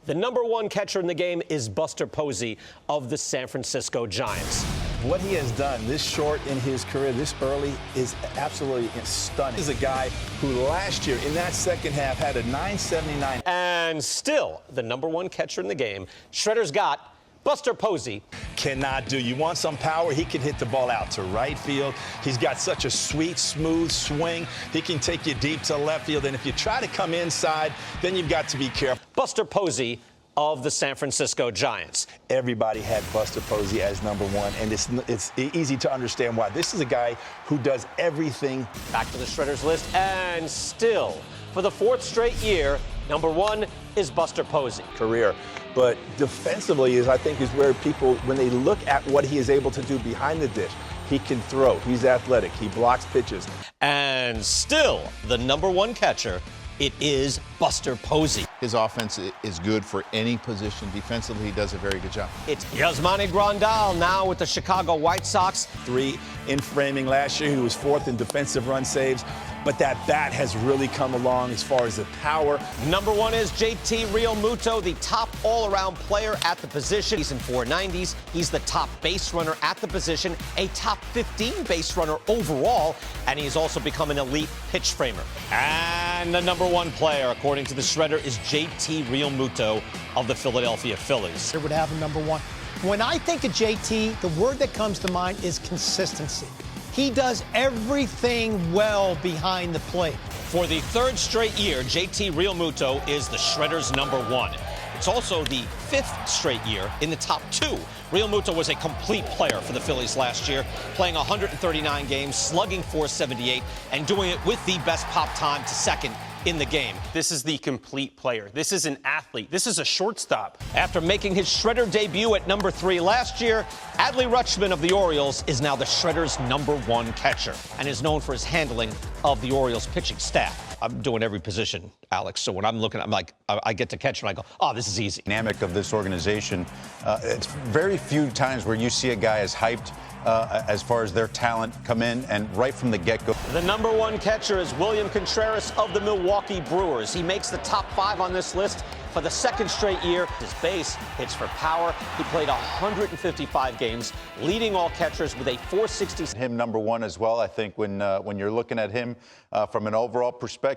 The #1 catcher in the game is Buster Posey of the San Francisco Giants. What he has done this short in his career, this early, is absolutely stunning. This is a guy who last year in that second half had a .979. And still the #1 catcher in the game. Shredder's got Buster Posey. Cannot do. You want some power, he can hit the ball out to right field. He's got such a sweet, smooth swing. He can take you deep to left field. And if you try to come inside, then you've got to be careful. Buster Posey of the San Francisco Giants. Everybody had Buster Posey as #1, and it's easy to understand why. This is a guy who does everything. Back to the Shredders list, and still, for the 4th straight year, #1 is Buster Posey. Career. But defensively I think is where people, when they look at what he is able to do behind the dish, he can throw, he's athletic, he blocks pitches. And still, the #1 catcher, it is Buster Posey. His offense is good for any position. Defensively, he does a very good job. It's Yasmani Grandal now with the Chicago White Sox. 3 in framing last year. He was 4th in defensive run saves. But that bat has really come along as far as the power. #1 is JT Realmuto, the top all-around player at the position. He's in 490s. He's the top base runner at the position, a top 15 base runner overall, and he's also become an elite pitch framer. And the #1 player, according to the Shredder, is JT Realmuto of the Philadelphia Phillies. It would have a #1. When I think of JT, the word that comes to mind is consistency. He does everything well behind the plate. For the 3rd straight year, JT Realmuto is the Shredder's #1. It's also the 5th straight year in the top 2. Realmuto was a complete player for the Phillies last year, playing 139 games, slugging .478, and doing it with the best pop time to second in the game. This is the complete player. This is an athlete. This is a shortstop. After making his Shredder debut at #3 last year, Adley Rutschman of the Orioles is now the Shredder's #1 catcher and is known for his handling of the Orioles pitching staff. I'm doing every position, Alex, so when I'm looking, I'm like, I get to catch and I go, oh, this is easy. Dynamic of this organization, it's very few times where you see a guy as hyped as far as their talent come in and right from the get-go. The #1 catcher is William Contreras of the Milwaukee Brewers. He makes the top 5 on this list for the 2nd straight year. His base hits for power. He played 155 games, leading all catchers with a .460. Him #1 as well. I think when you're looking at him from an overall perspective,